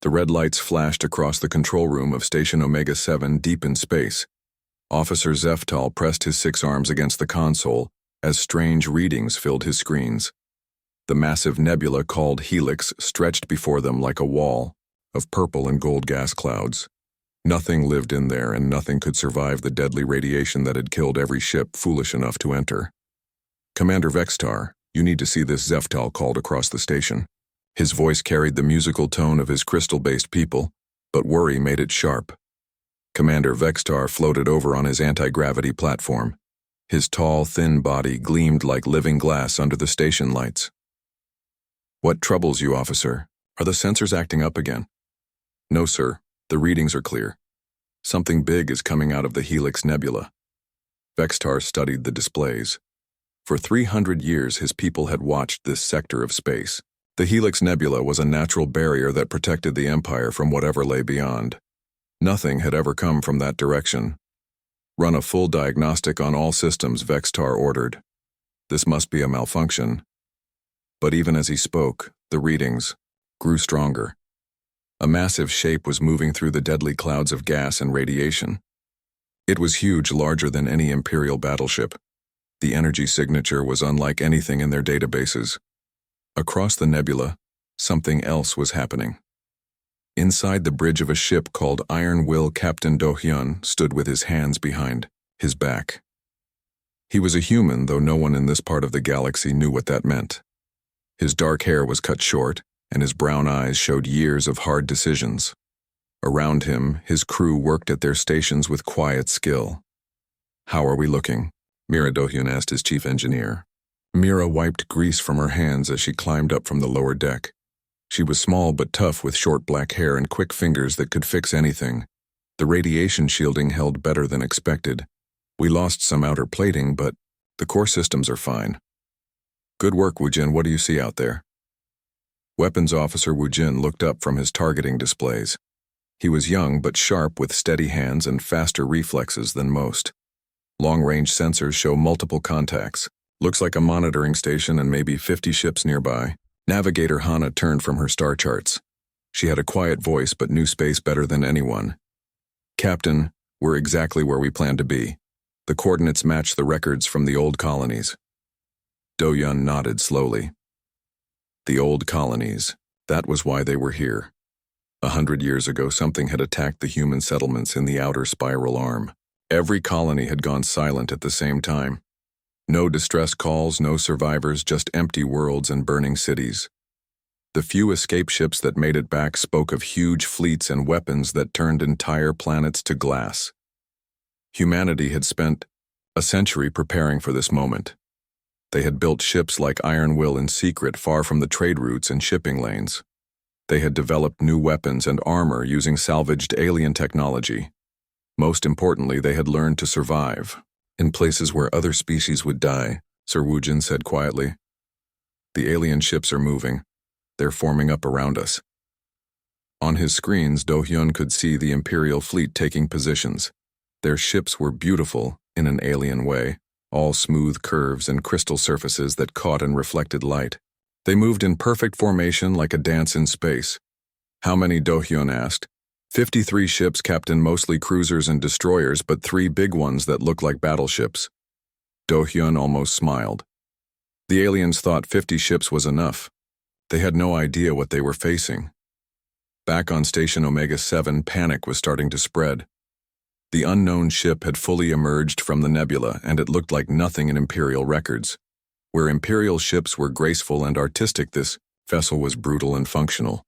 The red lights flashed across the control room of Station Omega-7 deep in space. Officer Zeftal pressed his 6 arms against the console as strange readings filled his screens. The massive nebula called Helix stretched before them like a wall of purple and gold gas clouds. Nothing lived in there, and nothing could survive the deadly radiation that had killed every ship foolish enough to enter. "Commander Vextar, you need to see this," Zeftal called across the station. His voice carried the musical tone of his crystal-based people, but worry made it sharp. Commander Vextar floated over on his anti-gravity platform. His tall, thin body gleamed like living glass under the station lights. "What troubles you, officer? Are the sensors acting up again?" "No, sir. The readings are clear. Something big is coming out of the Helix Nebula." Vextar studied the displays. For 300 years, his people had watched this sector of space. The Helix Nebula was a natural barrier that protected the Empire from whatever lay beyond. Nothing had ever come from that direction. "Run a full diagnostic on all systems," Vextar ordered. "This must be a malfunction." But even as he spoke, the readings grew stronger. A massive shape was moving through the deadly clouds of gas and radiation. It was huge, larger than any Imperial battleship. The energy signature was unlike anything in their databases. Across the nebula, something else was happening. Inside the bridge of a ship called Iron Will, Captain Do-hyun stood with his hands behind his back. He was a human, though no one in this part of the galaxy knew what that meant. His dark hair was cut short, and his brown eyes showed years of hard decisions. Around him, his crew worked at their stations with quiet skill. "How are we looking?" Mira Do-hyun asked his chief engineer. Mira wiped grease from her hands as she climbed up from the lower deck. She was small but tough, with short black hair and quick fingers that could fix anything. The radiation shielding held better than expected. "We lost some outer plating, but the core systems are fine." "Good work, Woo-jin. What do you see out there?" Weapons Officer Woo-jin looked up from his targeting displays. He was young but sharp, with steady hands and faster reflexes than most. Long-range sensors show multiple contacts. "Looks like a monitoring station and maybe 50 ships nearby." Navigator Hana turned from her star charts. She had a quiet voice but knew space better than anyone. "Captain, we're exactly where we plan to be. The coordinates match the records from the old colonies." Do-hyun nodded slowly. The old colonies. That was why they were here. 100 years ago, something had attacked the human settlements in the outer spiral arm. Every colony had gone silent at the same time. No distress calls, no survivors, just empty worlds and burning cities. The few escape ships that made it back spoke of huge fleets and weapons that turned entire planets to glass. Humanity had spent a century preparing for this moment. They had built ships like Iron Will in secret, far from the trade routes and shipping lanes. They had developed new weapons and armor using salvaged alien technology. Most importantly, they had learned to survive in places where other species would die, Sir Woo-jin said quietly. "The alien ships are moving. They're forming up around us." On his screens, Do-hyun could see the Imperial fleet taking positions. Their ships were beautiful in an alien way, all smooth curves and crystal surfaces that caught and reflected light. They moved in perfect formation like a dance in space. "How many?" Do-hyun asked. 53 ships, Captain, mostly cruisers and destroyers, but 3 big ones that look like battleships." Do-hyun almost smiled. The aliens thought 50 ships was enough. They had no idea what they were facing. Back on Station Omega-7, panic was starting to spread. The unknown ship had fully emerged from the nebula, and it looked like nothing in Imperial records. Where Imperial ships were graceful and artistic, this vessel was brutal and functional.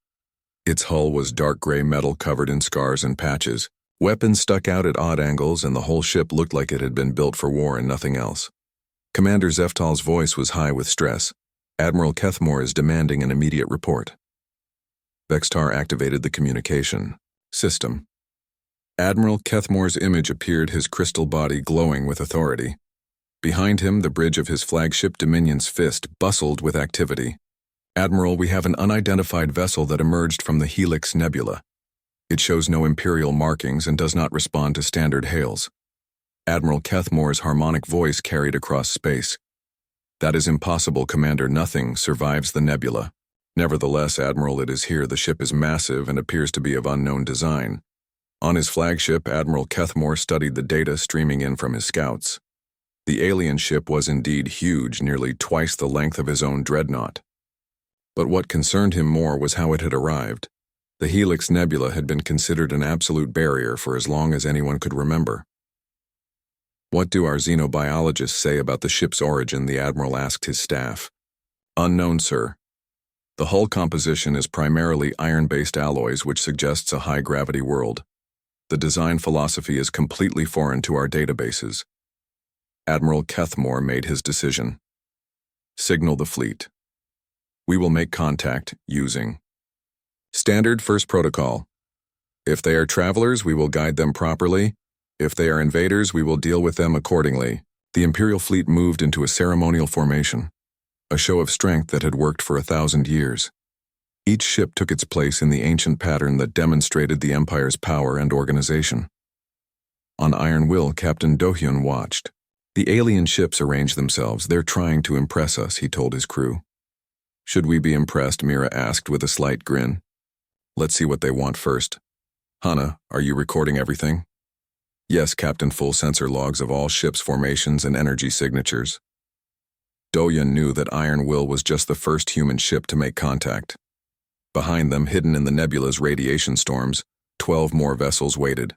Its hull was dark gray metal covered in scars and patches. Weapons stuck out at odd angles, and the whole ship looked like it had been built for war and nothing else. Commander Zeftal's voice was high with stress. "Admiral Kethmore is demanding an immediate report." Vextar activated the communication system. Admiral Kethmore's image appeared, his crystal body glowing with authority. Behind him, the bridge of his flagship Dominion's Fist bustled with activity. "Admiral, we have an unidentified vessel that emerged from the Helix Nebula. It shows no Imperial markings and does not respond to standard hails." Admiral Kethmore's harmonic voice carried across space. "That is impossible, Commander. Nothing survives the nebula." Nevertheless, Admiral, it is here. The ship is massive and appears to be of unknown design. On his flagship, Admiral Kethmore studied the data streaming in from his scouts. The alien ship was indeed huge, nearly twice the length of his own dreadnought. But what concerned him more was how it had arrived. The Helix Nebula had been considered an absolute barrier for as long as anyone could remember. "What do our xenobiologists say about the ship's origin?" the Admiral asked his staff. "Unknown, sir. The hull composition is primarily iron-based alloys, which suggests a high-gravity world. The design philosophy is completely foreign to our databases." Admiral Kethmore made his decision. "Signal the fleet. We will make contact using Standard First Protocol. If they are travelers, we will guide them properly. If they are invaders, we will deal with them accordingly." The Imperial fleet moved into a ceremonial formation, a show of strength that had worked for 1,000 years. Each ship took its place in the ancient pattern that demonstrated the Empire's power and organization. On Iron Will, Captain Dohyun watched. "The alien ships arrange themselves. They're trying to impress us," he told his crew. "Should we be impressed?" Mira asked with a slight grin. "Let's see what they want first. Hana, are you recording everything?" "Yes, Captain. Full sensor logs of all ships' formations and energy signatures." Dohyun knew that Iron Will was just the first human ship to make contact. Behind them, hidden in the nebula's radiation storms, 12 more vessels waited.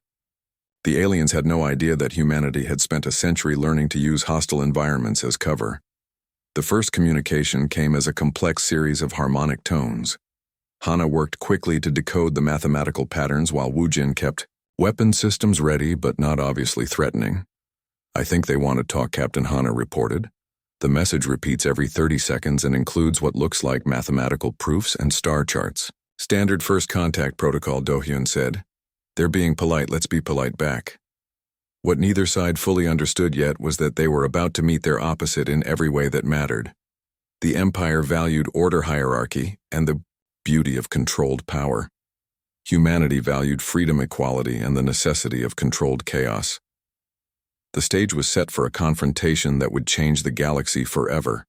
The aliens had no idea that humanity had spent a century learning to use hostile environments as cover. The first communication came as a complex series of harmonic tones. Hana worked quickly to decode the mathematical patterns while Woojin kept weapon systems ready but not obviously threatening. "I think they want to talk," Captain Hana reported. "The message repeats every 30 seconds and includes what looks like mathematical proofs and star charts." "Standard First Contact Protocol," Dohyun said. "They're being polite, let's be polite back." What neither side fully understood yet was that they were about to meet their opposite in every way that mattered. The Empire valued order hierarchy and the beauty of controlled power. Humanity valued freedom, equality, and the necessity of controlled chaos. The stage was set for a confrontation that would change the galaxy forever.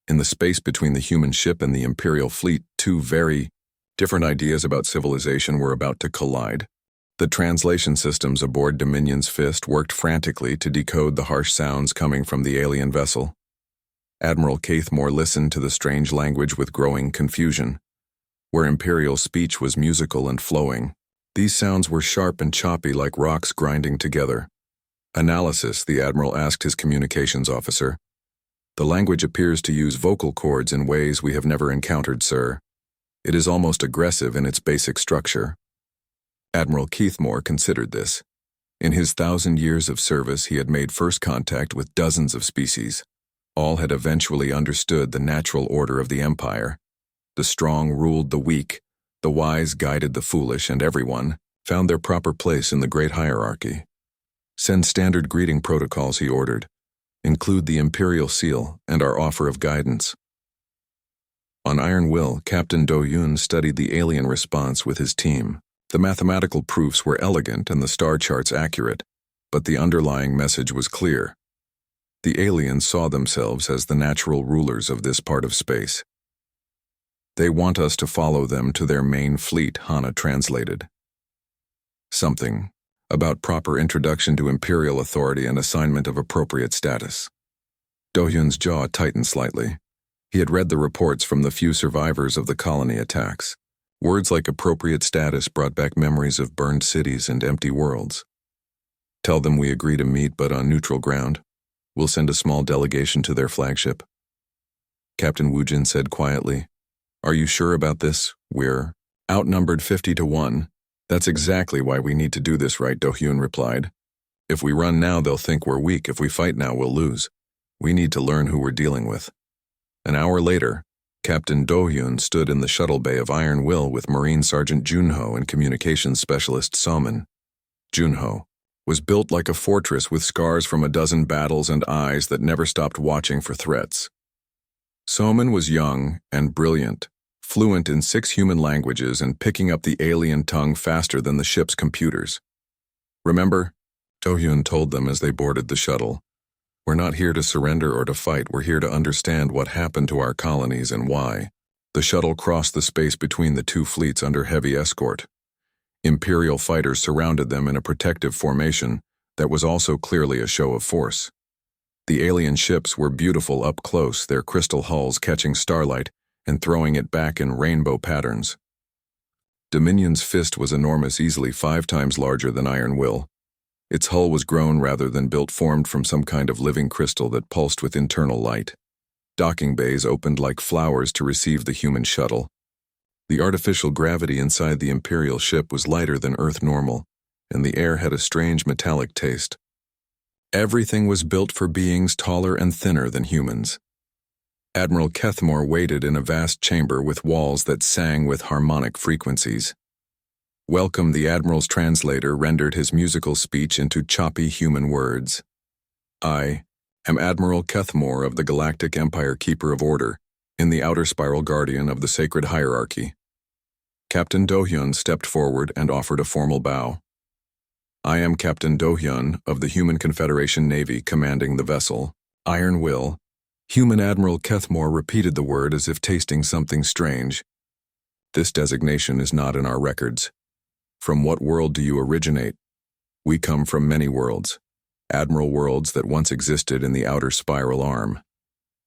In the space between the human ship and the Imperial fleet, two very different ideas about civilization were about to collide. The translation systems aboard Dominion's Fist worked frantically to decode the harsh sounds coming from the alien vessel. Admiral Kethmore listened to the strange language with growing confusion. Where Imperial speech was musical and flowing, these sounds were sharp and choppy like rocks grinding together. "Analysis," the Admiral asked his communications officer. "The language appears to use vocal cords in ways we have never encountered, sir. It is almost aggressive in its basic structure." Admiral Kethmore considered this. In his 1,000 years of service, he had made first contact with dozens of species. All had eventually understood the natural order of the Empire. The strong ruled the weak, the wise guided the foolish, and everyone found their proper place in the great hierarchy. "Send standard greeting protocols," he ordered. "Include the Imperial seal and our offer of guidance." On Iron Will, Captain Dohyun studied the alien response with his team. The mathematical proofs were elegant and the star charts accurate, but the underlying message was clear. The aliens saw themselves as the natural rulers of this part of space. "They want us to follow them to their main fleet," Hana translated. Something about proper introduction to Imperial authority and assignment of appropriate status. Dohyun's jaw tightened slightly. He had read the reports from the few survivors of the colony attacks. Words like appropriate status brought back memories of burned cities and empty worlds. "Tell them we agree to meet, but on neutral ground. We'll send a small delegation to their flagship." Captain Woojin said quietly. "Are you sure about this? We're outnumbered 50 to 1. "That's exactly why we need to do this right," Dohyun replied. "If we run now, they'll think we're weak. If we fight now, we'll lose. We need to learn who we're dealing with." An hour later, Captain Dohyun stood in the shuttle bay of Iron Will with Marine Sergeant Junho and Communications Specialist Soman. Junho was built like a fortress with scars from a dozen battles and eyes that never stopped watching for threats. Soman was young and brilliant, fluent in 6 human languages and picking up the alien tongue faster than the ship's computers. "Remember," Dohyun told them as they boarded the shuttle, "we're not here to surrender or to fight. We're here to understand what happened to our colonies and why. The shuttle crossed the space between the two fleets under heavy escort. Imperial fighters surrounded them in a protective formation that was also clearly a show of force. The alien ships were beautiful up close, their crystal hulls catching starlight and throwing it back in rainbow patterns. Dominion's fist was enormous, easily 5 times larger than Iron Will. Its hull was grown rather than built, formed from some kind of living crystal that pulsed with internal light. Docking bays opened like flowers to receive the human shuttle. The artificial gravity inside the Imperial ship was lighter than Earth normal, and the air had a strange metallic taste. Everything was built for beings taller and thinner than humans. Admiral Kethmore waited in a vast chamber with walls that sang with harmonic frequencies. Welcome, the Admiral's translator rendered his musical speech into choppy human words. I am Admiral Kethmore of the Galactic Empire, Keeper of Order, in the Outer Spiral, Guardian of the Sacred Hierarchy. Captain Do-hyun stepped forward and offered a formal bow. I am Captain Do-hyun of the Human Confederation Navy, commanding the vessel Iron Will. Human Admiral Kethmore repeated the word as if tasting something strange. This designation is not in our records. From what world do you originate? We come from many worlds. Admiral worlds that once existed in the outer spiral arm.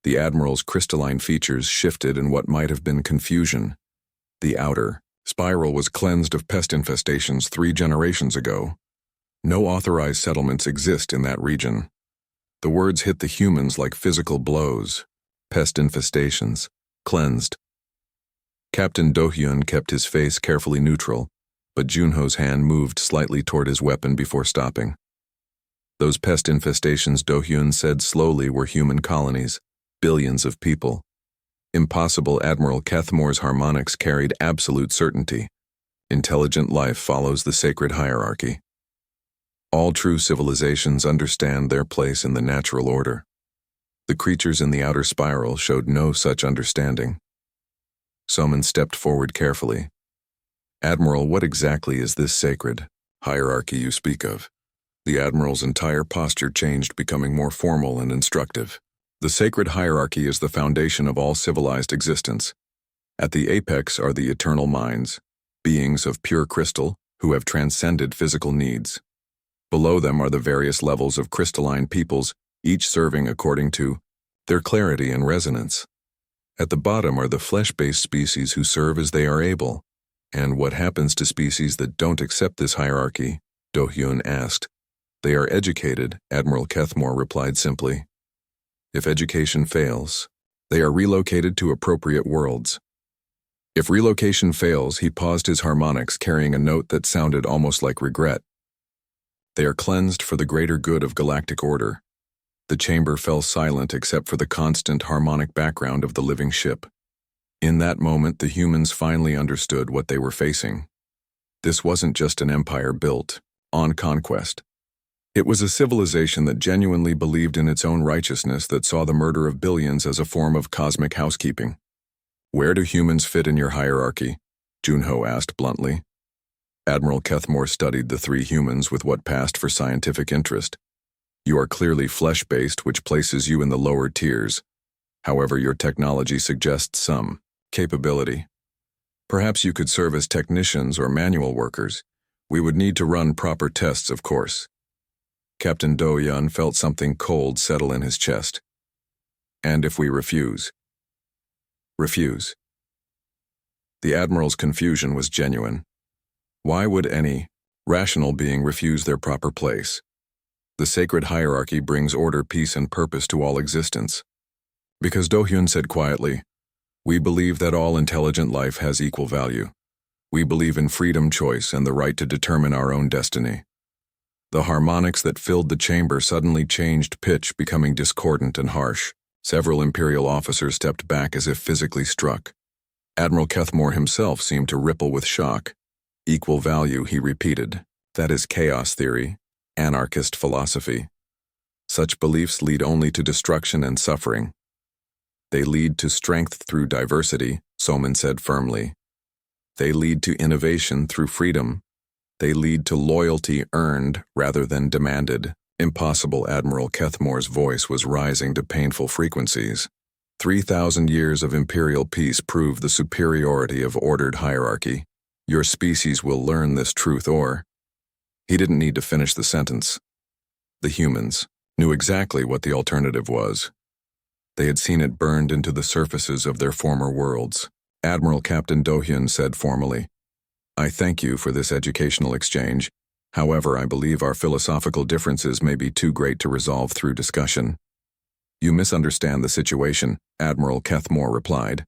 The Admiral's crystalline features shifted in what might have been confusion. The outer spiral was cleansed of pest infestations 3 generations ago. No authorized settlements exist in that region. The words hit the humans like physical blows. Pest infestations. Cleansed. Captain Do-hyun kept his face carefully neutral, but Junho's hand moved slightly toward his weapon before stopping. Those pest infestations, Do-hyun said slowly, were human colonies, billions of people. Impossible. Admiral Kethmore's harmonics carried absolute certainty. Intelligent life follows the sacred hierarchy. All true civilizations understand their place in the natural order. The creatures in the outer spiral showed no such understanding. Soman stepped forward carefully. Admiral, what exactly is this sacred hierarchy you speak of? The Admiral's entire posture changed, becoming more formal and instructive. The sacred hierarchy is the foundation of all civilized existence. At the apex are the eternal minds, beings of pure crystal who have transcended physical needs. Below them are the various levels of crystalline peoples, each serving according to their clarity and resonance. At the bottom are the flesh-based species who serve as they are able. And what happens to species that don't accept this hierarchy? Do-hyun asked. They are educated, Admiral Kethmore replied simply. If education fails, they are relocated to appropriate worlds. If relocation fails, he paused, his harmonics carrying a note that sounded almost like regret. They are cleansed for the greater good of galactic order. The chamber fell silent except for the constant harmonic background of the living ship. In that moment, the humans finally understood what they were facing. This wasn't just an empire built on conquest. It was a civilization that genuinely believed in its own righteousness, that saw the murder of billions as a form of cosmic housekeeping. Where do humans fit in your hierarchy? Junho asked bluntly. Admiral Kethmore studied the 3 humans with what passed for scientific interest. You are clearly flesh-based, which places you in the lower tiers. However, your technology suggests some capability. Perhaps you could serve as technicians or manual workers. We would need to run proper tests, of course. Captain Do-hyun felt something cold settle in his chest. And if we refuse? Refuse. The Admiral's confusion was genuine. Why would any rational being refuse their proper place? The sacred hierarchy brings order, peace, and purpose to all existence. Because Do-hyun said quietly, we believe that all intelligent life has equal value. We believe in freedom, choice, and the right to determine our own destiny. The harmonics that filled the chamber suddenly changed pitch, becoming discordant and harsh. Several Imperial officers stepped back as if physically struck. Admiral Kethmore himself seemed to ripple with shock. Equal value, he repeated. That is chaos theory, anarchist philosophy. Such beliefs lead only to destruction and suffering. They lead to strength through diversity, Soman said firmly. They lead to innovation through freedom. They lead to loyalty earned rather than demanded. Impossible. Admiral Kethmore's voice was rising to painful frequencies. 3,000 years of imperial peace prove the superiority of ordered hierarchy. Your species will learn this truth or... He didn't need to finish the sentence. The humans knew exactly what the alternative was. They had seen it burned into the surfaces of their former worlds. Admiral Captain Do-hyun said formally, "I thank you for this educational exchange. However, I believe our philosophical differences may be too great to resolve through discussion." "You misunderstand the situation," Admiral Kethmore replied.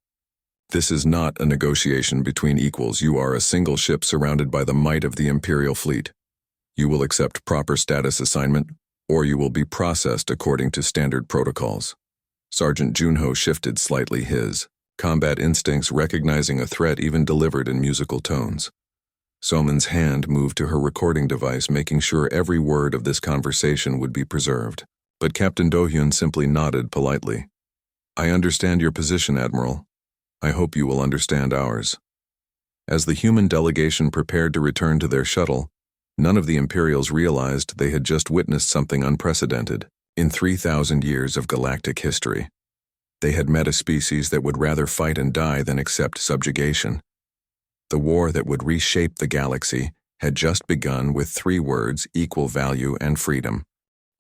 "This is not a negotiation between equals. You are a single ship surrounded by the might of the Imperial fleet. You will accept proper status assignment, or you will be processed according to standard protocols." Sergeant Junho shifted slightly, his combat instincts recognizing a threat even delivered in musical tones. Soman's hand moved to her recording device, making sure every word of this conversation would be preserved. But Captain Do-hyun simply nodded politely. "I understand your position, Admiral. I hope you will understand ours." As the human delegation prepared to return to their shuttle, none of the Imperials realized they had just witnessed something unprecedented in 3,000 years of galactic history. They had met a species that would rather fight and die than accept subjugation. The war that would reshape the galaxy had just begun with 3 words: equal value and freedom.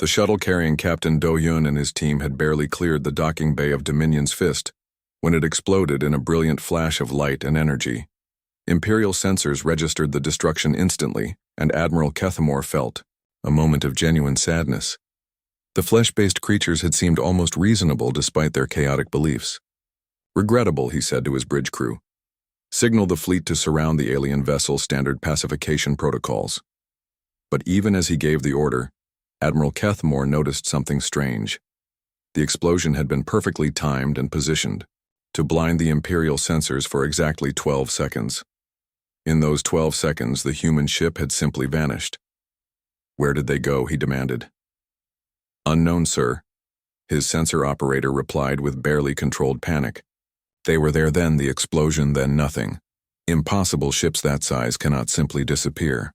The shuttle carrying Captain Do-hyun and his team had barely cleared the docking bay of Dominion's Fist when it exploded in a brilliant flash of light and energy. Imperial sensors registered the destruction instantly, and Admiral Kethmore felt a moment of genuine sadness. The flesh-based creatures had seemed almost reasonable despite their chaotic beliefs. "Regrettable," he said to his bridge crew. "Signal the fleet to surround the alien vessel, standard pacification protocols." But even as he gave the order, Admiral Kethmore noticed something strange. The explosion had been perfectly timed and positioned to blind the Imperial sensors for exactly 12 seconds. In those 12 seconds, the human ship had simply vanished. "Where did they go?" he demanded. "Unknown, sir," his sensor operator replied with barely controlled panic. "They were there then, the explosion, then nothing. Impossible. Ships that size cannot simply disappear."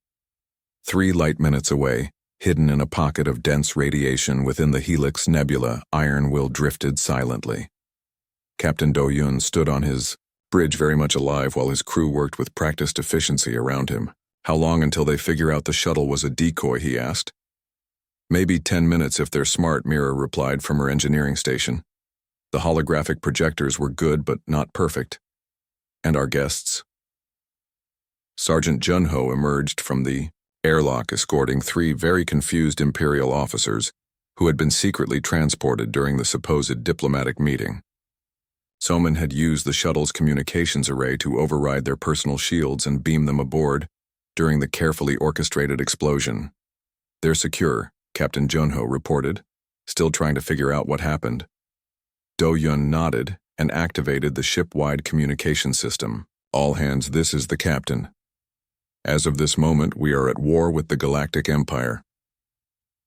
3 light minutes away, hidden in a pocket of dense radiation within the Helix Nebula, Iron Will drifted silently. Captain Do-hyun stood on his bridge very much alive while his crew worked with practiced efficiency around him. "How long until they figure out the shuttle was a decoy?" he asked. "Maybe 10 minutes if they're smart," Mira replied from her engineering station. "The holographic projectors were good but not perfect." "And our guests?" Sergeant Junho emerged from the airlock escorting 3 very confused Imperial officers who had been secretly transported during the supposed diplomatic meeting. Soman had used the shuttle's communications array to override their personal shields and beam them aboard during the carefully orchestrated explosion. "They're secure," Captain Junho reported, still trying to figure out what happened. Do-hyun nodded and activated the ship-wide communication system. "All hands, this is the captain. As of this moment, we are at war with the Galactic Empire.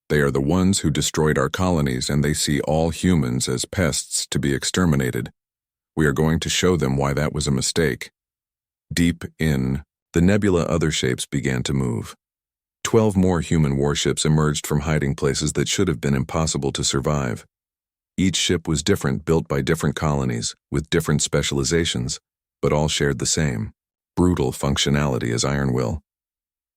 They are the ones who destroyed our colonies, and they see all humans as pests to be exterminated. We are going to show them why that was a mistake." Deep in the nebula, other shapes began to move. 12 more human warships emerged from hiding places that should have been impossible to survive. Each ship was different, built by different colonies, with different specializations, but all shared the same brutal functionality as Iron Will.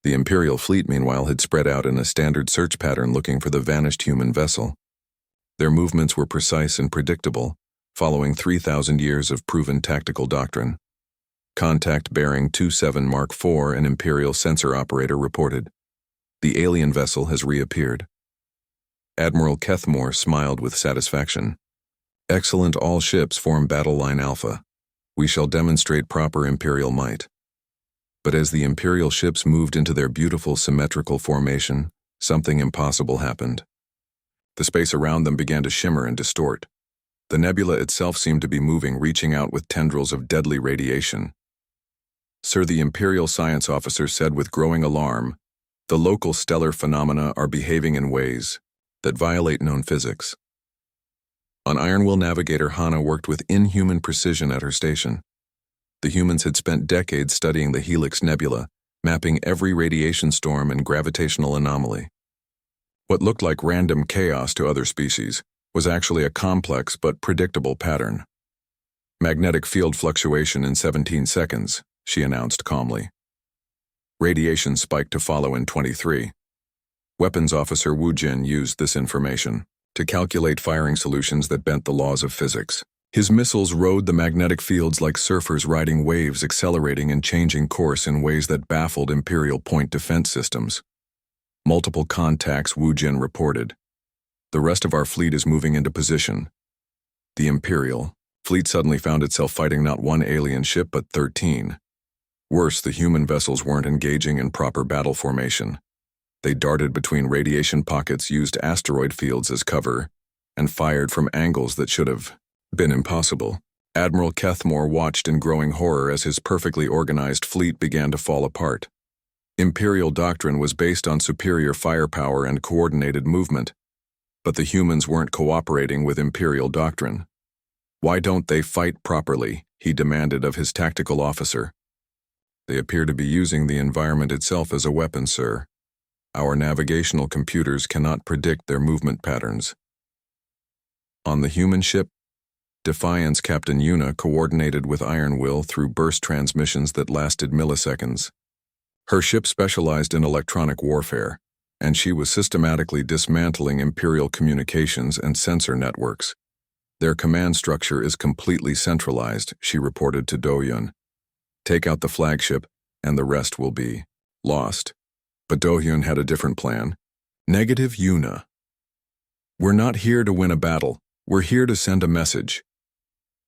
The Imperial fleet, meanwhile, had spread out in a standard search pattern looking for the vanished human vessel. Their movements were precise and predictable, following 3,000 years of proven tactical doctrine. "Contact bearing 27 Mark IV," an Imperial sensor operator reported. "The alien vessel has reappeared." Admiral Kethmore smiled with satisfaction. "Excellent. All ships form Battle Line Alpha. We shall demonstrate proper Imperial might." But as the Imperial ships moved into their beautiful symmetrical formation, something impossible happened. The space around them began to shimmer and distort. The nebula itself seemed to be moving, reaching out with tendrils of deadly radiation. "Sir," the Imperial science officer said with growing alarm, "the local stellar phenomena are behaving in ways that violate known physics." On Iron Will, Navigator Hana worked with inhuman precision at her station. The humans had spent decades studying the Helix Nebula, mapping every radiation storm and gravitational anomaly. What looked like random chaos to other species was actually a complex but predictable pattern. Magnetic field fluctuation in 17 seconds, she announced calmly. Radiation spike to follow in 23. Weapons Officer Wu Jin used this information to calculate firing solutions that bent the laws of physics. His missiles rode the magnetic fields like surfers riding waves, accelerating and changing course in ways that baffled Imperial point defense systems. Multiple contacts, Wu Jin reported. The rest of our fleet is moving into position. The Imperial fleet suddenly found itself fighting not one alien ship but 13. Worse, the human vessels weren't engaging in proper battle formation. They darted between radiation pockets, used asteroid fields as cover, and fired from angles that should have been impossible. Admiral Kethmore watched in growing horror as his perfectly organized fleet began to fall apart. Imperial doctrine was based on superior firepower and coordinated movement, but the humans weren't cooperating with Imperial doctrine. Why don't they fight properly? He demanded of his tactical officer. They appear to be using the environment itself as a weapon, sir. Our navigational computers cannot predict their movement patterns. On the human ship, Defiance Captain Yuna coordinated with Iron Will through burst transmissions that lasted milliseconds. Her ship specialized in electronic warfare, and she was systematically dismantling Imperial communications and sensor networks. Their command structure is completely centralized, she reported to Do-hyun. Take out the flagship, and the rest will be lost. But Do-hyun had a different plan. Negative, Yuna. We're not here to win a battle. We're here to send a message.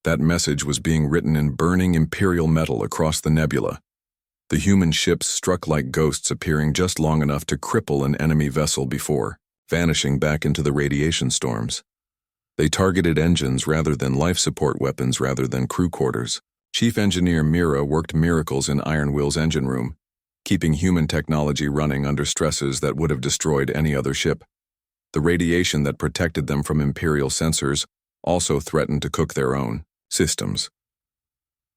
That message was being written in burning Imperial metal across the nebula. The human ships struck like ghosts, appearing just long enough to cripple an enemy vessel before vanishing back into the radiation storms. They targeted engines rather than life support weapons rather than crew quarters. Chief Engineer Mira worked miracles in Iron Will's engine room, keeping human technology running under stresses that would have destroyed any other ship. The radiation that protected them from Imperial sensors also threatened to cook their own systems.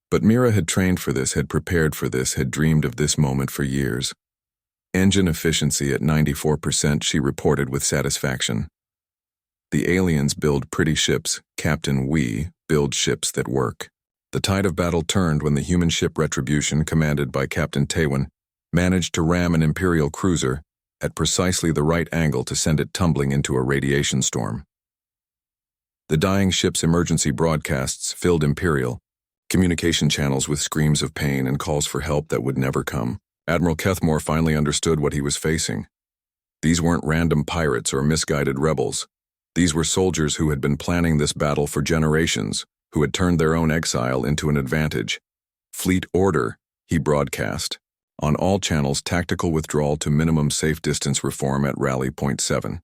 But Mira had trained for this, had prepared for this, had dreamed of this moment for years. Engine efficiency at 94%, she reported with satisfaction. The aliens build pretty ships, Captain. We build ships that work. The tide of battle turned when the human ship Retribution, commanded by Captain Taewon, managed to ram an Imperial cruiser at precisely the right angle to send it tumbling into a radiation storm. The dying ship's emergency broadcasts filled Imperial communication channels with screams of pain and calls for help that would never come. Admiral Kethmore finally understood what he was facing. These weren't random pirates or misguided rebels. These were soldiers who had been planning this battle for generations, who had turned their own exile into an advantage. Fleet order, he broadcast. On all channels, tactical withdrawal to minimum safe distance reform at rally point 7.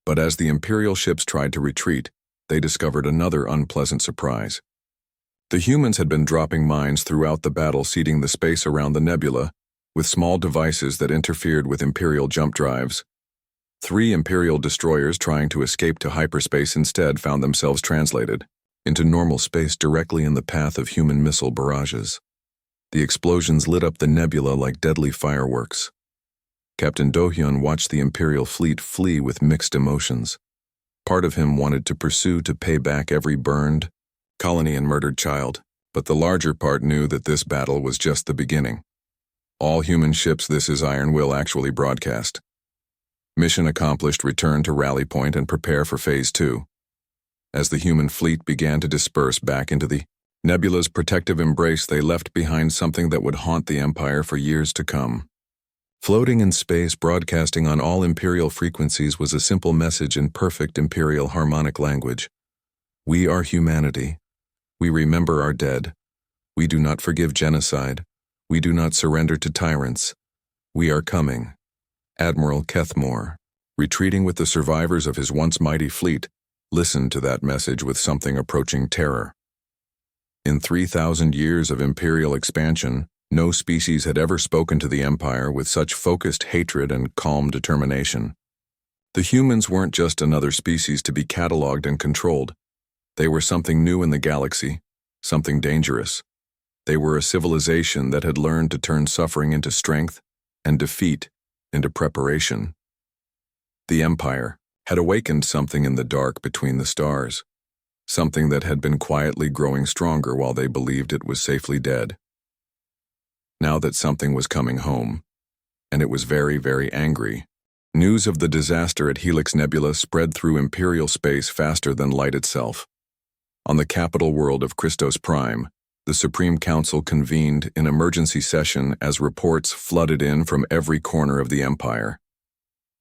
But as the Imperial ships tried to retreat, they discovered another unpleasant surprise. The humans had been dropping mines throughout the battle, seeding the space around the nebula, with small devices that interfered with Imperial jump drives. 3 Imperial destroyers trying to escape to hyperspace instead found themselves translated into normal space directly in the path of human missile barrages. The explosions lit up the nebula like deadly fireworks. Captain Do-hyun watched the Imperial fleet flee with mixed emotions. Part of him wanted to pursue to pay back every burned colony and murdered child, but the larger part knew that this battle was just the beginning. All human ships, this is Iron Will actually broadcast. Mission accomplished, return to rally point and prepare for Phase 2. As the human fleet began to disperse back into the nebula's protective embrace, they left behind something that would haunt the Empire for years to come. Floating in space, broadcasting on all Imperial frequencies, was a simple message in perfect Imperial harmonic language. We are humanity. We remember our dead. We do not forgive genocide. We do not surrender to tyrants. We are coming. Admiral Kethmore, retreating with the survivors of his once mighty fleet, listened to that message with something approaching terror. In 3,000 years of Imperial expansion, no species had ever spoken to the Empire with such focused hatred and calm determination. The humans weren't just another species to be catalogued and controlled. They were something new in the galaxy, something dangerous. They were a civilization that had learned to turn suffering into strength and defeat into preparation. The Empire had awakened something in the dark between the stars, something that had been quietly growing stronger while they believed it was safely dead. Now that something was coming home, and it was very, very angry. News of the disaster at Helix Nebula spread through Imperial space faster than light itself. On the capital world of Christos Prime, the Supreme Council convened in emergency session as reports flooded in from every corner of the Empire.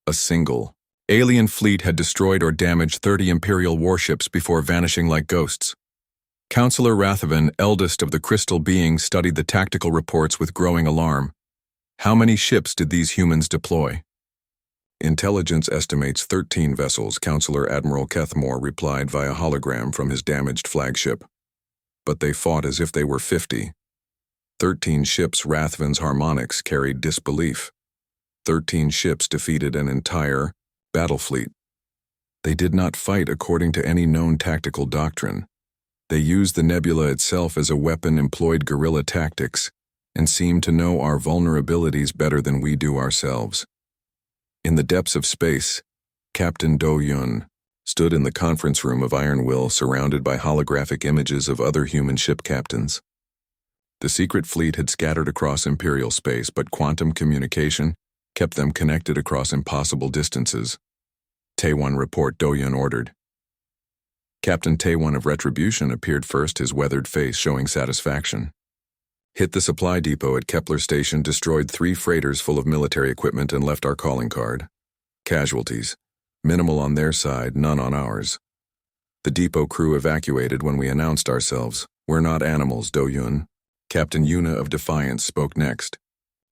A single alien fleet had destroyed or damaged 30 Imperial warships before vanishing like ghosts. Councillor Rathavan, eldest of the crystal beings, studied the tactical reports with growing alarm. How many ships did these humans deploy? Intelligence estimates 13 vessels, Councillor Admiral Kethmore replied via hologram from his damaged flagship. But they fought as if they were 50. 13 ships. Rathavan's harmonics carried disbelief. 13 ships defeated an entire battle fleet. They did not fight according to any known tactical doctrine. They used the nebula itself as a weapon, employed guerrilla tactics, and seemed to know our vulnerabilities better than we do ourselves. In the depths of space, Captain Do Yun stood in the conference room of Iron Will, surrounded by holographic images of other human ship captains. The secret fleet had scattered across Imperial space, but quantum communication kept them connected across impossible distances. Taewon, report, Do Yun ordered. Captain Taewon of Retribution appeared first, his weathered face showing satisfaction. Hit the supply depot at Kepler Station, destroyed 3 freighters full of military equipment, and left our calling card. Casualties. Minimal on their side, none on ours. The depot crew evacuated when we announced ourselves. We're not animals, Do Yun. Captain Yuna of Defiance spoke next.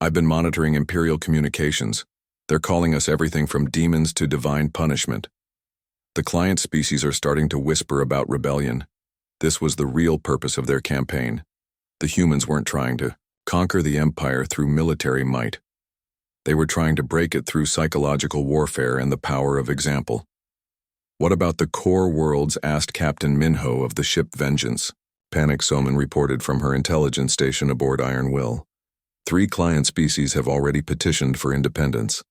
I've been monitoring Imperial communications. They're calling us everything from demons to divine punishment. The client species are starting to whisper about rebellion. This was the real purpose of their campaign. The humans weren't trying to conquer the Empire through military might. They were trying to break it through psychological warfare and the power of example. What about the core worlds? Asked Captain Minho of the ship Vengeance. Panic Soman reported from her intelligence station aboard Iron Will. 3 client species have already petitioned for independence.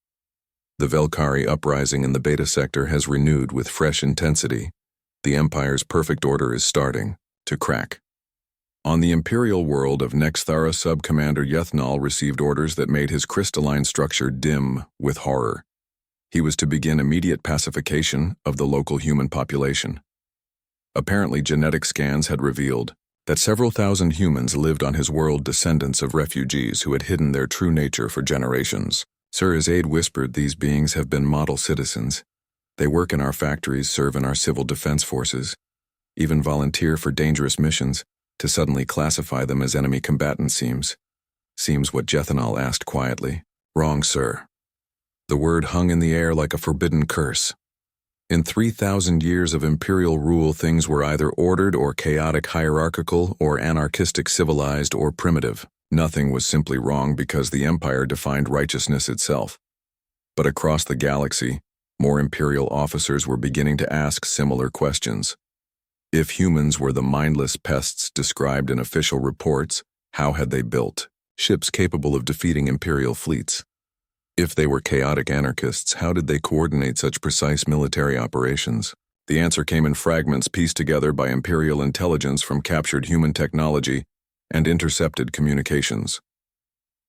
The Velkari uprising in the Beta sector has renewed with fresh intensity. The Empire's perfect order is starting to crack. On the Imperial world of Nexthara, Sub-Commander Yethnal received orders that made his crystalline structure dim with horror. He was to begin immediate pacification of the local human population. Apparently, genetic scans had revealed that several thousand humans lived on his world, descendants of refugees who had hidden their true nature for generations. Sir, his aide whispered, these beings have been model citizens. They work in our factories, serve in our civil defense forces, even volunteer for dangerous missions. To suddenly classify them as enemy combatants seems what Jethanal asked quietly. Wrong, sir. The word hung in the air like a forbidden curse. In 3,000 years of imperial rule, things were either ordered or chaotic, hierarchical or anarchistic, civilized or primitive. Nothing was simply wrong because the Empire defined righteousness itself. But across the galaxy, more imperial officers were beginning to ask similar questions. If humans were the mindless pests described in official reports, how had they built ships capable of defeating imperial fleets? If they were chaotic anarchists, how did they coordinate such precise military operations? The answer came in fragments pieced together by imperial intelligence from captured human technology and intercepted communications.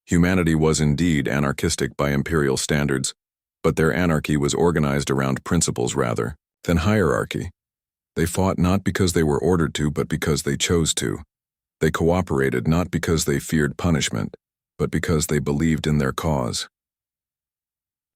Humanity was indeed anarchistic by imperial standards, but their anarchy was organized around principles rather than hierarchy. They fought not because they were ordered to, but because they chose to. They cooperated not because they feared punishment, but because they believed in their cause.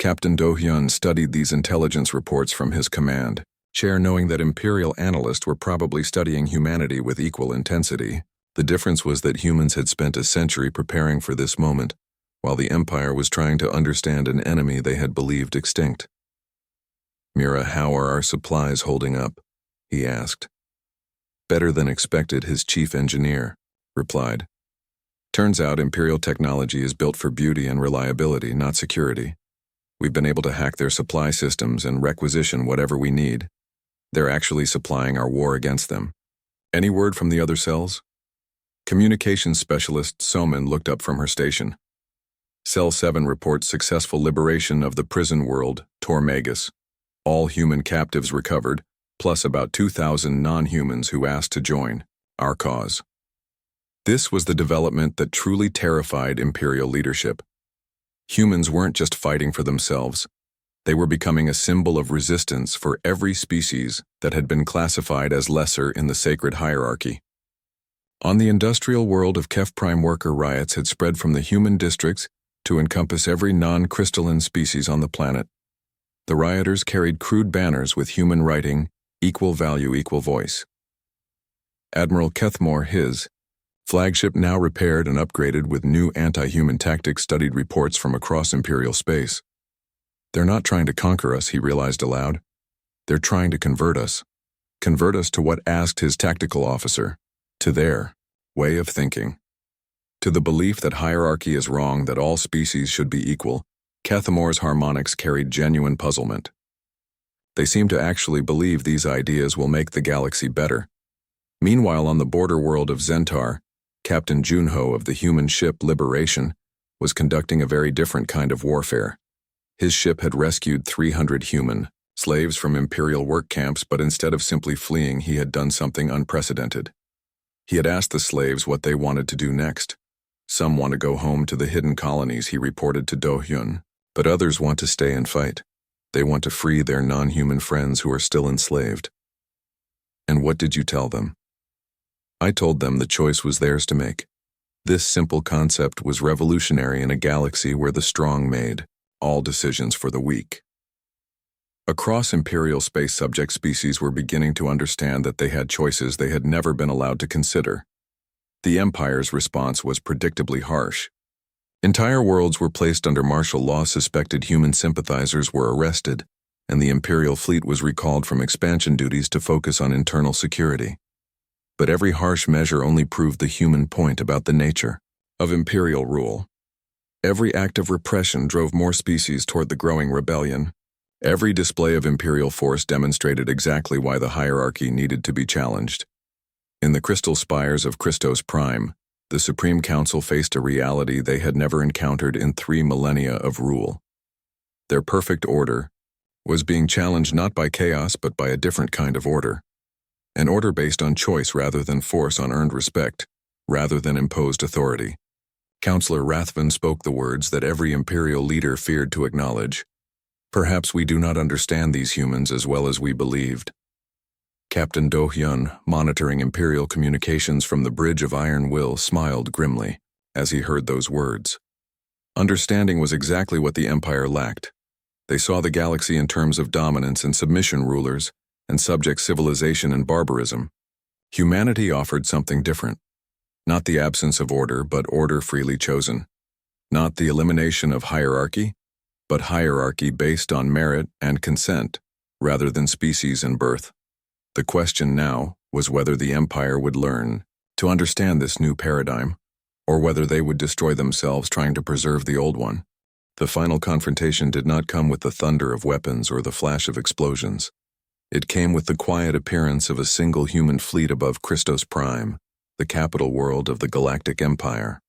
Captain Do Hyun studied these intelligence reports from his command chair, knowing that imperial analysts were probably studying humanity with equal intensity. The difference was that humans had spent a century preparing for this moment, while the Empire was trying to understand an enemy they had believed extinct. Mira, how are our supplies holding up? He asked. Better than expected, his chief engineer replied. Turns out imperial technology is built for beauty and reliability, not security. We've been able to hack their supply systems and requisition whatever we need. They're actually supplying our war against them. Any word from the other cells? Communications specialist Soman looked up from her station. Cell 7 reports successful liberation of the prison world, Tormagus. All human captives recovered, plus about 2,000 non-humans who asked to join our cause. This was the development that truly terrified Imperial leadership. Humans weren't just fighting for themselves. They were becoming a symbol of resistance for every species that had been classified as lesser in the sacred hierarchy. On the industrial world of Kef Prime worker riots had spread from the human districts to encompass every non-crystalline species on the planet. The rioters carried crude banners with human writing, "Equal value, equal voice." Admiral Kethmore, his flagship, now repaired and upgraded with new anti-human tactics, studied reports from across Imperial space. They're not trying to conquer us, he realized aloud. They're trying to convert us. Convert us to what asked his tactical officer, to their way of thinking. To the belief that hierarchy is wrong, that all species should be equal. Kethamore's harmonics carried genuine puzzlement. They seem to actually believe these ideas will make the galaxy better. Meanwhile, on the border world of Zentar, Captain Junho of the human ship Liberation was conducting a very different kind of warfare. His ship had rescued 300 human slaves from Imperial work camps, but instead of simply fleeing, he had done something unprecedented. He had asked the slaves what they wanted to do next. Some want to go home to the hidden colonies, he reported to Do Hyun, but others want to stay and fight. They want to free their non-human friends who are still enslaved. And what did you tell them? I told them the choice was theirs to make. This simple concept was revolutionary in a galaxy where the strong made all decisions for the weak. Across Imperial space, subject species were beginning to understand that they had choices they had never been allowed to consider. The Empire's response was predictably harsh. Entire worlds were placed under martial law, suspected human sympathizers were arrested, and the Imperial fleet was recalled from expansion duties to focus on internal security. But every harsh measure only proved the human point about the nature of Imperial rule. Every act of repression drove more species toward the growing rebellion. Every display of Imperial force demonstrated exactly why the hierarchy needed to be challenged. In the crystal spires of Christos Prime, the Supreme Council faced a reality they had never encountered in 3 millennia of rule. Their perfect order was being challenged not by chaos but by a different kind of order. An order based on choice rather than force, on earned respect rather than imposed authority. Counselor Rathven spoke the words that every Imperial leader feared to acknowledge. Perhaps we do not understand these humans as well as we believed. Captain Do Hyun, monitoring Imperial communications from the Bridge of Iron Will, smiled grimly as he heard those words. Understanding was exactly what the Empire lacked. They saw the galaxy in terms of dominance and submission, rulers, and subject civilization and barbarism. Humanity offered something different. Not the absence of order, but order freely chosen. Not the elimination of hierarchy, but hierarchy based on merit and consent, rather than species and birth. The question now was whether the Empire would learn to understand this new paradigm, or whether they would destroy themselves trying to preserve the old one. The final confrontation did not come with the thunder of weapons or the flash of explosions. It came with the quiet appearance of a single human fleet above Christos Prime, the capital world of the Galactic Empire.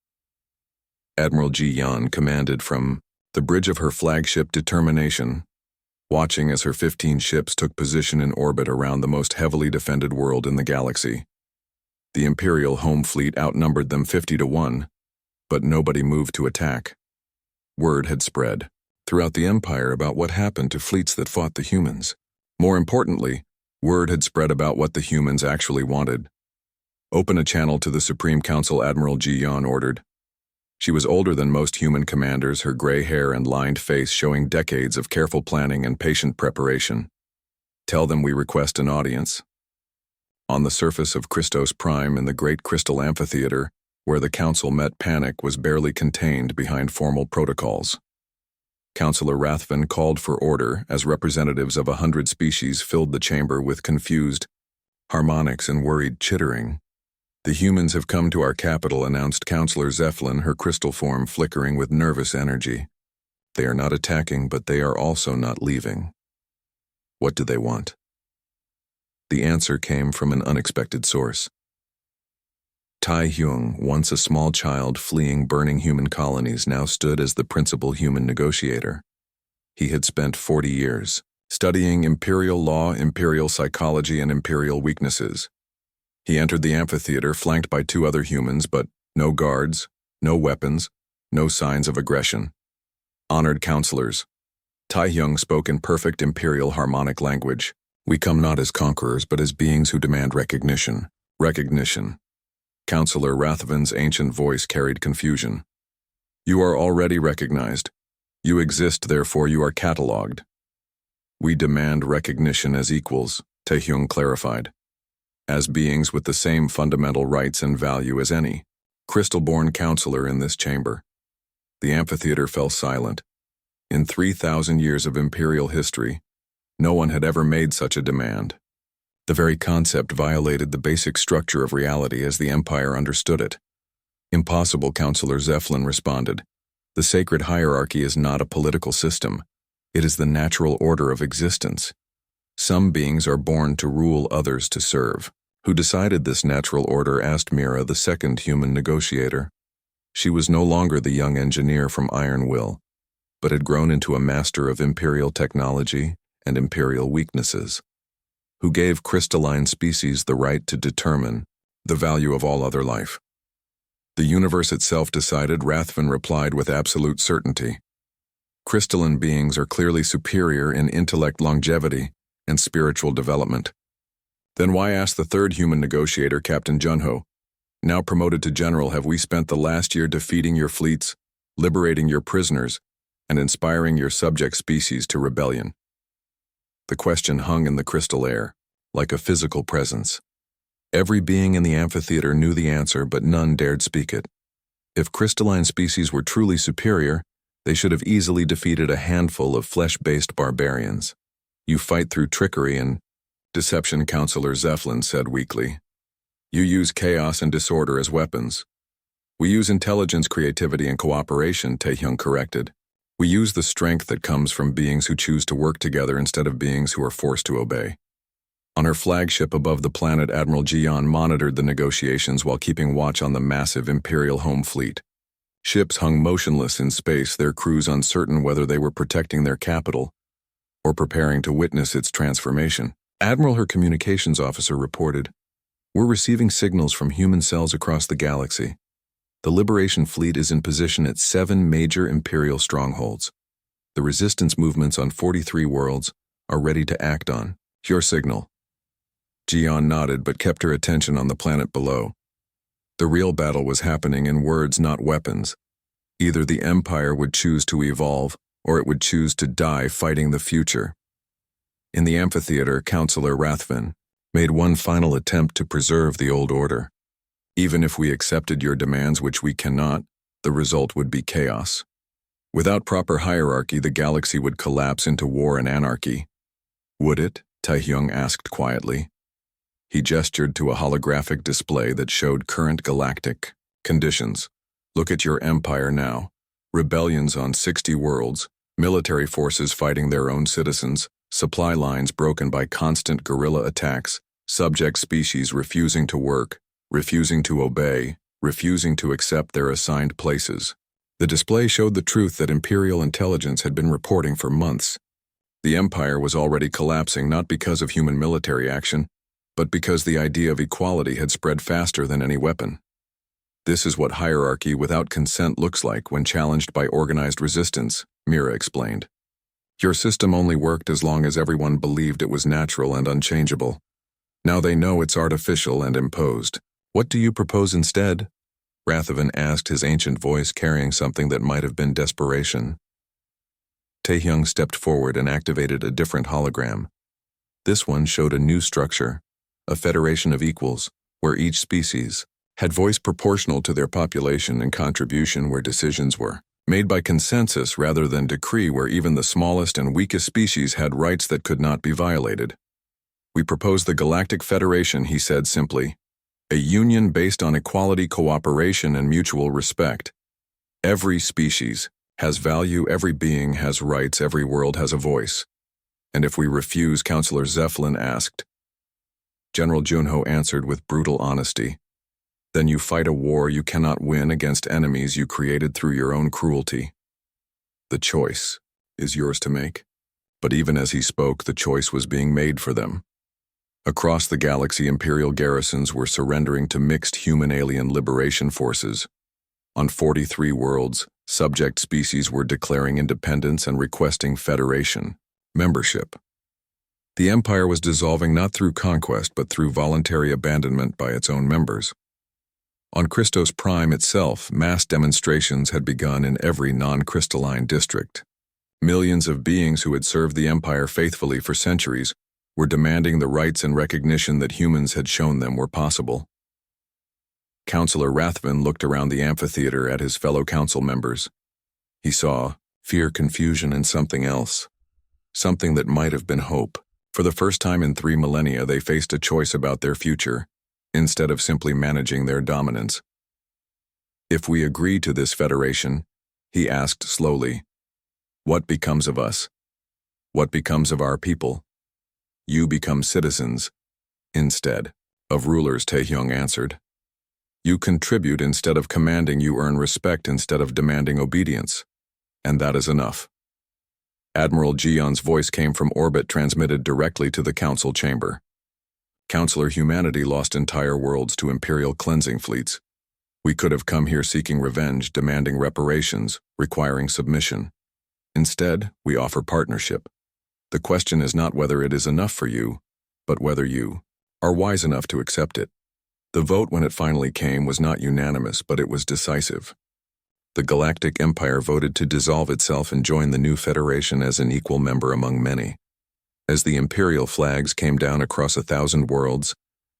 Admiral Ji Yan commanded from the bridge of her flagship Determination, watching as her 15 ships took position in orbit around the most heavily defended world in the galaxy. The Imperial home fleet outnumbered them 50-1, but nobody moved to attack. Word had spread throughout the Empire about what happened to fleets that fought the humans. More importantly, word had spread about what the humans actually wanted. Open a channel to the Supreme Council, Admiral Ji Yan ordered. She was older than most human commanders, her gray hair and lined face showing decades of careful planning and patient preparation. Tell them we request an audience. On the surface of Christos Prime in the Great Crystal Amphitheater, where the council met, panic was barely contained behind formal protocols. Counselor Rathven called for order as representatives of 100 species filled the chamber with confused harmonics and worried chittering. The humans have come to our capital, announced Counselor Zephlin, her crystal form flickering with nervous energy. They are not attacking, but they are also not leaving. What do they want? The answer came from an unexpected source. Tai Hyung, once a small child fleeing burning human colonies, now stood as the principal human negotiator. He had spent 40 years studying imperial law, imperial psychology, and imperial weaknesses. He entered the amphitheater flanked by 2 other humans, but no guards, no weapons, no signs of aggression. Honored counselors. Taehyung spoke in perfect imperial harmonic language. We come not as conquerors, but as beings who demand recognition. Recognition. Counselor Rathvin's ancient voice carried confusion. You are already recognized. You exist, therefore you are catalogued. We demand recognition as equals, Taehyung clarified. As beings with the same fundamental rights and value as any. Crystal-born counselor in this chamber. The amphitheater fell silent. In 3,000 years of imperial history, no one had ever made such a demand. The very concept violated the basic structure of reality as the Empire understood it. Impossible, Counselor Zeflin responded. The sacred hierarchy is not a political system. It is the natural order of existence. Some beings are born to rule, others to serve. Who decided this natural order? Asked Mira, the second human negotiator. She was no longer the young engineer from Iron Will, but had grown into a master of imperial technology and imperial weaknesses. Who gave crystalline species the right to determine the value of all other life. The universe itself decided, Rathvin replied with absolute certainty. Crystalline beings are clearly superior in intellect, longevity, and spiritual development. Then why, asked the third human negotiator, Captain Junho, now promoted to general, have we spent the last year defeating your fleets, liberating your prisoners, and inspiring your subject species to rebellion? The question hung in the crystal air, like a physical presence. Every being in the amphitheater knew the answer, but none dared speak it. If crystalline species were truly superior, they should have easily defeated a handful of flesh-based barbarians. You fight through trickery and deception, Counselor Zeflin said weakly. You use chaos and disorder as weapons. We use intelligence, creativity, and cooperation, Taehyung corrected. We use the strength that comes from beings who choose to work together instead of beings who are forced to obey. On her flagship above the planet, Admiral Jian monitored the negotiations while keeping watch on the massive Imperial home fleet. Ships hung motionless in space, their crews uncertain whether they were protecting their capital or preparing to witness its transformation. Admiral, her communications officer, reported, We're receiving signals from human cells across the galaxy. The Liberation Fleet is in position at 7 major Imperial strongholds. The resistance movements on 43 worlds are ready to act on. Your signal. Jian nodded but kept her attention on the planet below. The real battle was happening in words, not weapons. Either the Empire would choose to evolve, or it would choose to die fighting the future. In the amphitheater, Counselor Rathvin made one final attempt to preserve the old order. Even if we accepted your demands, which we cannot, the result would be chaos. Without proper hierarchy, the galaxy would collapse into war and anarchy. Would it? Taehyung asked quietly. He gestured to a holographic display that showed current galactic conditions. Look at your empire now. Rebellions on 60 worlds, military forces fighting their own citizens, supply lines broken by constant guerrilla attacks, subject species refusing to work, refusing to obey, refusing to accept their assigned places. The display showed the truth that Imperial intelligence had been reporting for months. The Empire was already collapsing not because of human military action, but because the idea of equality had spread faster than any weapon. This is what hierarchy without consent looks like when challenged by organized resistance, Mira explained. Your system only worked as long as everyone believed it was natural and unchangeable. Now they know it's artificial and imposed. What do you propose instead? Rathvin asked, his ancient voice carrying something that might have been desperation. Taehyung stepped forward and activated a different hologram. This one showed a new structure, a federation of equals, where each species had voice proportional to their population and contribution, where decisions were made by consensus rather than decree, where even the smallest and weakest species had rights that could not be violated. We propose the Galactic Federation, he said simply, a union based on equality, cooperation, and mutual respect. Every species has value, every being has rights, every world has a voice. And if we refuse, Counselor Zeflin asked. General Junho answered with brutal honesty. Then you fight a war you cannot win against enemies you created through your own cruelty. The choice is yours to make. But even as he spoke, the choice was being made for them. Across the galaxy, Imperial garrisons were surrendering to mixed human-alien liberation forces. On 43 worlds, subject species were declaring independence and requesting federation membership. The Empire was dissolving not through conquest but through voluntary abandonment by its own members. On Christos Prime itself, mass demonstrations had begun in every non-crystalline district. Millions of beings who had served the Empire faithfully for centuries were demanding the rights and recognition that humans had shown them were possible. Councillor Rathven looked around the amphitheater at his fellow council members. He saw fear, confusion, and something else. Something that might have been hope. For the first time in 3 millennia, they faced a choice about their future, instead of simply managing their dominance. If we agree to this federation, he asked slowly, what becomes of us? What becomes of our people? You become citizens, instead of rulers, Taehyung answered. You contribute instead of commanding, you earn respect instead of demanding obedience. And that is enough. Admiral Jeon's voice came from orbit, transmitted directly to the council chamber. Counselor, humanity lost entire worlds to Imperial cleansing fleets. We could have come here seeking revenge, demanding reparations, requiring submission. Instead, we offer partnership. The question is not whether it is enough for you, but whether you are wise enough to accept it. The vote, when it finally came, was not unanimous, but it was decisive. The Galactic Empire voted to dissolve itself and join the new Federation as an equal member among many. As the Imperial flags came down across 1,000 worlds,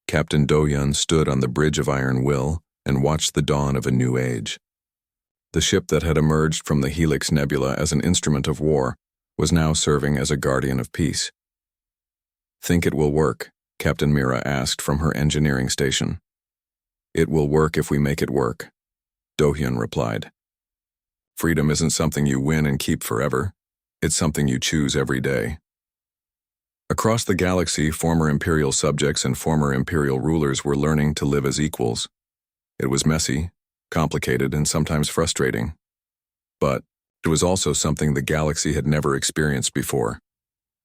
Captain Do-Yun stood on the Bridge of Iron Will and watched the dawn of a new age. The ship that had emerged from the Helix Nebula as an instrument of war was now serving as a guardian of peace. Think it will work? Captain Mira asked from her engineering station. It will work if we make it work, Do-Hyun replied. Freedom isn't something you win and keep forever. It's something you choose every day. Across the galaxy, former Imperial subjects and former Imperial rulers were learning to live as equals. It was messy, complicated, and sometimes frustrating. But it was also something the galaxy had never experienced before.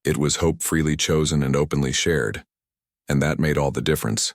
It was hope freely chosen and openly shared. And that made all the difference.